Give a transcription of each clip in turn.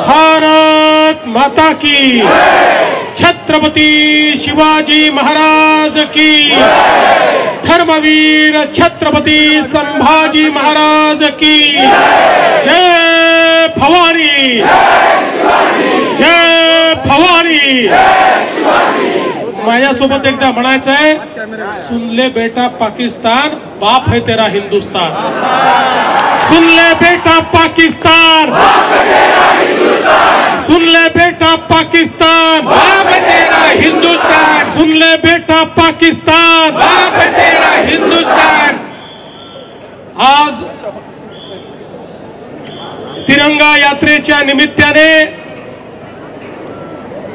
भारत माता की, छत्रपती शिवाजी महाराज की, धर्मवीर छत्रपती संभाजी महाराज की जय भवानी, जय भवानी। माझ्यासोबत एकदा म्हणायचं आहे, सुन ले बेटा पाकिस्तान, बाप है तेरा हिंदुस्तान। सुन ले बेटा पाकिस्तान, सुन ले बेटा पाकिस्तान, बाप तेरा हिंदुस्तान। सुन ले बेटा पाकिस्तान, बाप तेरा हिंदुस्तान। आज तिरंगा यात्रेच्या निमित्ताने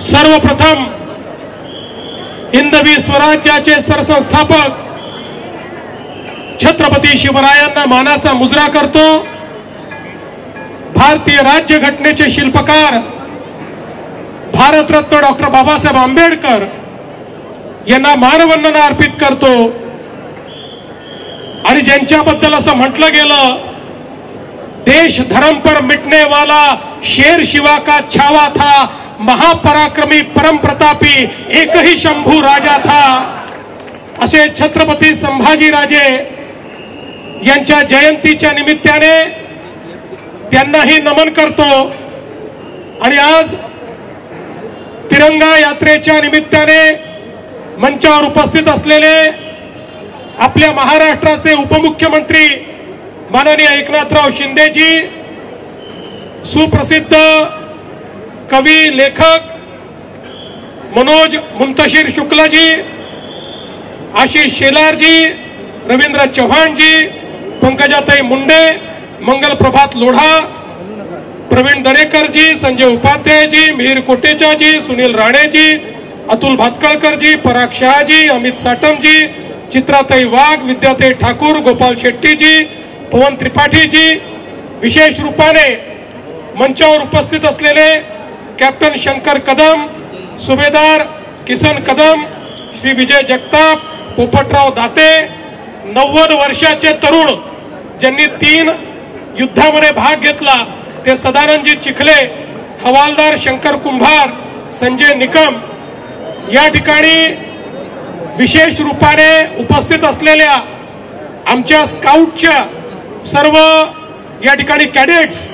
सर्वप्रथम हिंदवी स्वराज्याचे सरसंस्थापक छत्रपती शिवरायांना मानाचा मुजरा करतो। भारतीय राज्यघटनेचे शिल्पकार भारतरत्न डॉक्टर बाबासाहेब आंबेडकर यांना मानवंदना अर्पित करतो। आणि ज्यांच्याबद्दल असं म्हटलं गेलं, देश धर्म पर मिटने वाला शेर शिवा का छावा था, महापराक्रमी परम प्रतापी एक ही शंभू राजा था, असे छत्रपती संभाजीराजे यांच्या जयंतीच्या निमित्ताने त्यांनाही नमन करतो। आणि आज तिरंगा यात्रेच्या निमित्ताने मंचावर उपस्थित असलेले आपल्या महाराष्ट्राचे उपमुख्यमंत्री माननीय एकनाथराव शिंदेजी, सुप्रसिद्ध कवी लेखक मनोज मुंतशिर शुक्लाजी, आशीष शेलारजी, रवींद्र चव्हाणजी, पंकजाताई मुंडे, मंगल प्रभात लोढा, प्रवीण दरेकरजी, संजय उपाध्यायजी, मिहिर कोटेचाजी, सुनील राणेजी, अतुल भातकळकरजी, पराग शहाजी, अमित साटमजी, चित्राताई वाघ, विद्याताई ठाकूर, गोपाल शेट्टीजी, पवन त्रिपाठीजी, विशेष रूपाने मंचावर उपस्थित असलेले कॅप्टन शंकर कदम, सुभेदार किसन कदम, श्री विजय जगताप, पोपटराव दाते, 90 वर्षाचे तरुण ज्यांनी 3 युद्धामध्ये भाग घेतला ते सदानंदजी चिखले, हवालदार शंकर कुंभार, संजय निकम, या ठिकाणी विशेष रूपाने उपस्थित असलेल्या आमच्या स्काउटच्या सर्व या ठिकाणी कॅडेट्स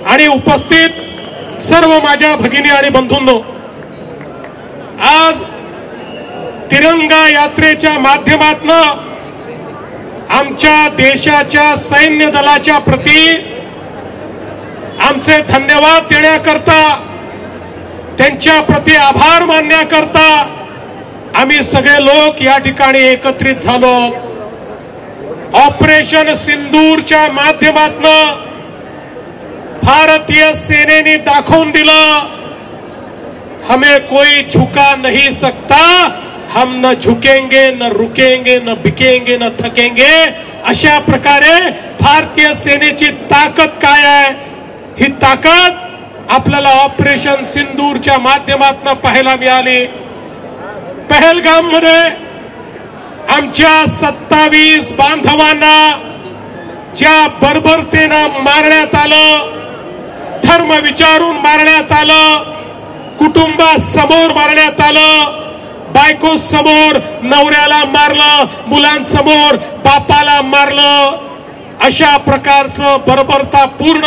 आणि उपस्थित सर्व माझ्या भगिनी आणि बंधूंनो, आज तिरंगा यात्रेच्या माध्यमातून आमच्या देशाच्या सैन्य दलाच्या प्रती आमचे धन्यवाद देण्याकरता, त्यांच्या प्रती आभार मानण्याकरता आम्ही सगळे लोक या ठिकाणी एकत्रित झालो। ऑपरेशन सिंदूरच्या माध्यमातून भारतीय सेनेने दाखवून दिलं, हमें कोई झुका नहीं सकता, हम न झुकेंगे, न रुकेंगे, न बिकेंगे, न थकेंगे। अशा प्रकारे भारतीय सेनेची ताकद काय आहे, ही ताकद आपल्याला ऑपरेशन सिंदूरच्या माध्यमातून पाहायला मिळाली। पहलगाम मध्ये आमच्या 27 बांधवांना ज्या बर्बरतेनं मारण्यात आलं, धर्म विचारून मारण्यात आलं, कुटुंबासमोर मारण्यात आलं, बायको समोर नवऱ्याला मारलं, मुलांसमोर बापाला मारलं, अशा प्रकारचं बर्बरतापूर्ण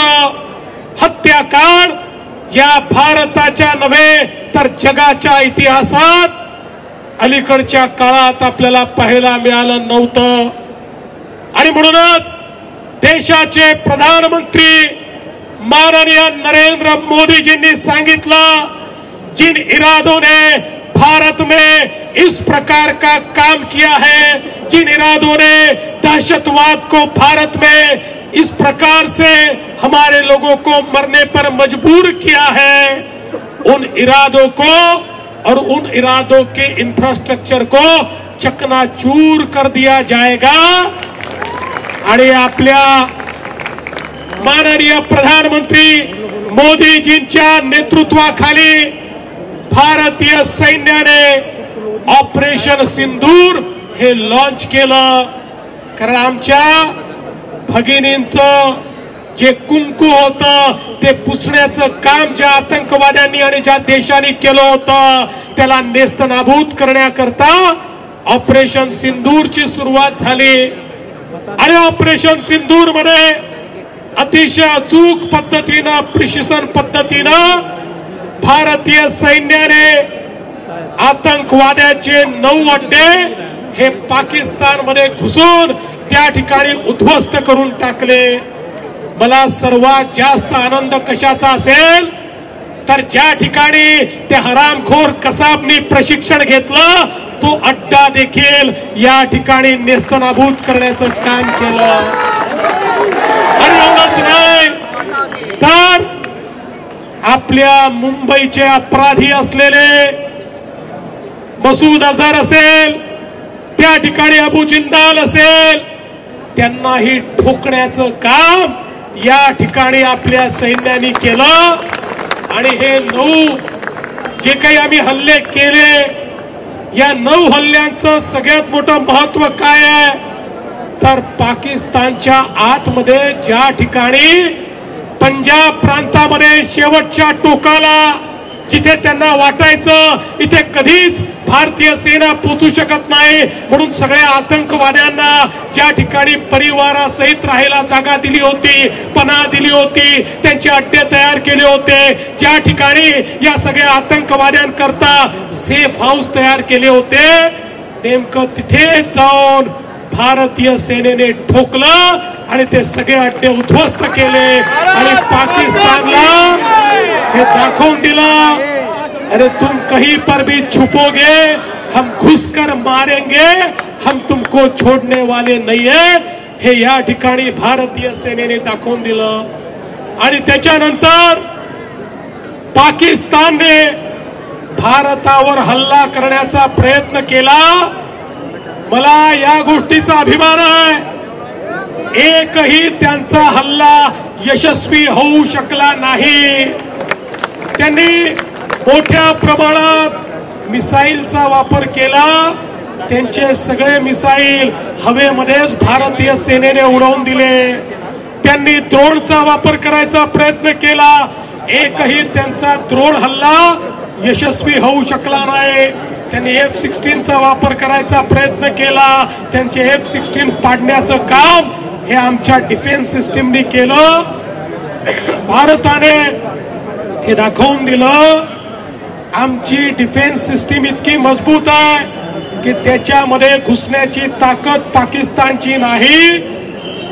हत्याकांड या भारताच्या नव्हे तर जगाच्या इतिहासात अलीकडच्या काळात आपल्याला पाहायला मिळालं नव्हतं। आणि म्हणूनच देशाचे प्रधानमंत्री माननीय नरेंद्र मोदी जी ने सांगितलं, जिन इरादों ने भारत में इस प्रकार का काम किया है, जिन इरादों ने दहशतवाद को भारत में इस प्रकार से हमारे लोगों को मरने पर मजबूर किया है, उन इरादों को और उन इरादों के इंफ्रास्ट्रक्चर को चकनाचूर कर दिया जाएगा। आणि आपल्या माननीय प्रधानमंत्री मोदीजींच्या नेतृत्वाखाली भारतीय सैन्याने ऑपरेशन सिंदूर हे लॉन्च केलं। कारण आमच्या भगिनींचं जे कुंकू होतं ते पुसण्याचं काम ज्या आतंकवाद्यांनी आणि ज्या देशांनी केलं होतं त्याला नेस्तनाबूत करण्याकरता ऑपरेशन सिंदूरची सुरुवात झाली. आणि ऑपरेशन सिंदूर मध्ये अतिशय अचूक पद्धतीनं प्रिसिजन पद्धतीनं भारतीय सैन्याने आतंकवाद्याचे 9 अड्डे हे पाकिस्तानमध्ये घुसून त्या ठिकाणी उद्ध्वस्त करून टाकले. मला सर्वात जास्त आनंद कशाचा असेल तर ज्या ठिकाणी त्या हरामखोर कसाबनी प्रशिक्षण घेतलं तो अड्डा देखील या ठिकाणी नेस्तनाबूत करण्याचं काम केलं. आणि एवढंच नाही तर आपल्या मुंबईचे अपराधी असलेले मसूद अझहर असेल, त्या ठिकाणी अबू जिंदाल असेल, त्यांनाही ठोकण्याचं काम या ठिकाणी आपल्या सैन्याने केलं. आणि हे 9 जे काही आम्ही हल्ले केले या 9 हल्ल्यांचं सगळ्यात मोठं महत्व काय आहे तर पाकिस्तानच्या आतमध्ये ज्या ठिकाणी पंजाब प्रांतामध्ये शेवटच्या टोकाला जिथे त्यांना वाटायचं इथे कधीच भारतीय सेना पोहोचू शकत नाही म्हणून सगळ्या आतंकवाद्यांना ज्या ठिकाणी परिवारासहित राहायला जागा दिली होती, पनाह दिली होती, त्यांचे अड्डे तयार केले होते, ज्या ठिकाणी या सगळ्या आतंकवाद्यांकरता सेफ हाऊस तयार केले होते, नेमकं तिथे जाऊन भारतीय सेनेने ठोकलं आणि ते सगळे अड्डे उद्ध्वस्त केले. आणि पाकिस्तानला हे दाखवून दिलं, अरे तुम कहीं पर भी छुपोगे हम घुसकर मारेंगे, हम तुमको छोड़ने वाले नहीं है. हे या ठिकाणी भारतीय सेनेने दाखवून दिलं. आणि त्याच्यानंतर पाकिस्तानने भारतावर हल्ला करण्याचा प्रयत्न केला. मला या गोष्टीचा अभिमान आहे, एकही त्यांचा हल्ला यशस्वी होऊ शकला नाही. त्यांनी मोठ्या प्रमाणात मिसाईलचा वापर केला. त्यांचे सगळे मिसाईल हवेमध्येच भारतीय सेनेने उडवून दिले. त्यांनी ड्रोनचा वापर करायचा प्रयत्न केला, एकही त्यांचा ड्रोन हल्ला यशस्वी होऊ शकला नाही. त्यांनी F-16चा वापर करायचा प्रयत्न केला, त्यांचे F-16 पाडण्याचं काम हे आमच्या डिफेन्स सिस्टीमने केलं. भारताने हे दाखवून दिलं आमची डिफेन्स सिस्टीम इतकी मजबूत आहे की त्याच्यामध्ये घुसण्याची ताकद पाकिस्तानची नाही.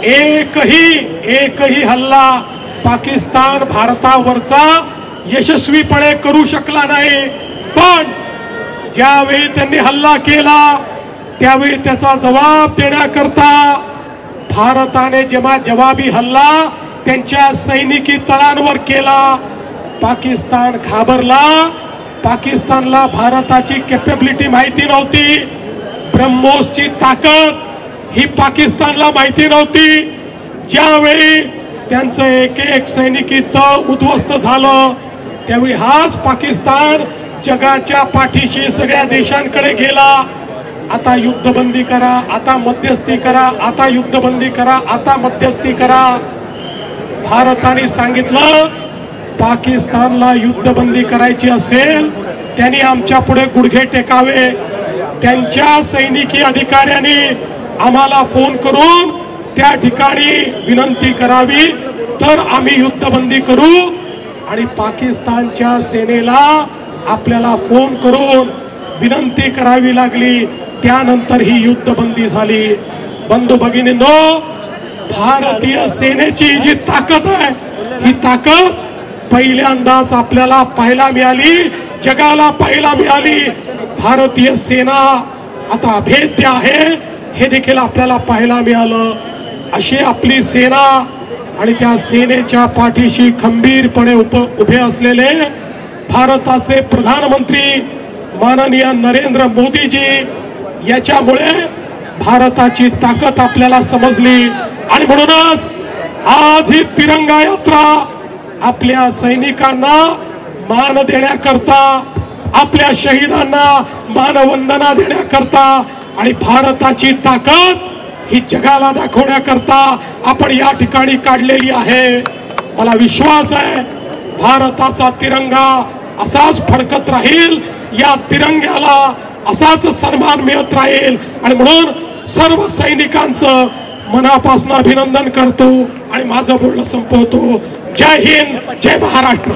एकही हल्ला पाकिस्तान भारतावरचा यशस्वीपणे करू शकला नाही. पण ज्यावेळी त्यांनी हल्ला केला त्यावेळी त्याचा जबाब देण्याकरता भारताने जेव्हा जवाबी हल्ला त्यांच्या सैनिकी तळांवर केला, पाकिस्तान घाबरला. पाकिस्तानला भारताची कॅपॅबिलिटी माहिती नव्हती, ब्रह्मोसची ताकद ही पाकिस्तानला माहिती नव्हती. ज्यावेळी त्यांचं एक सैनिकी तळ उद्ध्वस्त झालं त्यावेळी हाच पाकिस्तान जगाच्या पाठीशी सगळ्या देशांकडे गेला. आता युद्धबंदी करा, आता मध्यस्थी करा, आता युद्धबंदी करा, आता मध्यस्थी करा. भारताने सांगितलं पाकिस्तानला युद्धबंदी करायची असेल त्यांनी आमच्या पुढे गुडघे टेकावे. त्यांच्या सैनिकी अधिकाऱ्यांनी आम्हाला फोन करून त्या ठिकाणी विनंती करावी तर आम्ही युद्धबंदी करू. आणि पाकिस्तानच्या सेनेला आपल्याला फोन करून विनंती करावी लागली, त्यानंतर ही युद्धबंदी झाली. बंधू भगिनींनो, भारतीय सेनेची जी ताकद आहे ही ताकद पहिल्यांदाच आपल्याला पाहायला मिळाली, जगाला पाहायला मिळाली. भारतीय सेना आता अभेद्य आहे हे देखील आपल्याला पाहायला मिळालं. अशी आपली सेना आणि त्या सेनेच्या पाठीशी खंबीरपणे उभे असलेले भारताचे प्रधानमंत्री माननीय नरेंद्र मोदीजी, याच्यामुळे भारताची ताकद आपल्याला समजली. आणि म्हणूनच आज ही तिरंगा यात्रा आपल्या सैनिकांना मान देण्याकरता, आपल्या शहीदांना मानवंदना देण्याकरता आणि भारताची ताकद ही जगाला दाखवण्याकरता आपण या ठिकाणी काढलेली आहे। मला विश्वास आहे भारताचा तिरंगा असाच फडकत राहील, या तिरंग्याला असाच सन्मान मिळत राहील। आणि म्हणून सर्व सैनिकांचं मनापासून अभिनंदन करतो आणि माझं बोलणं संपवतो। जय हिंद, जय महाराष्ट्र।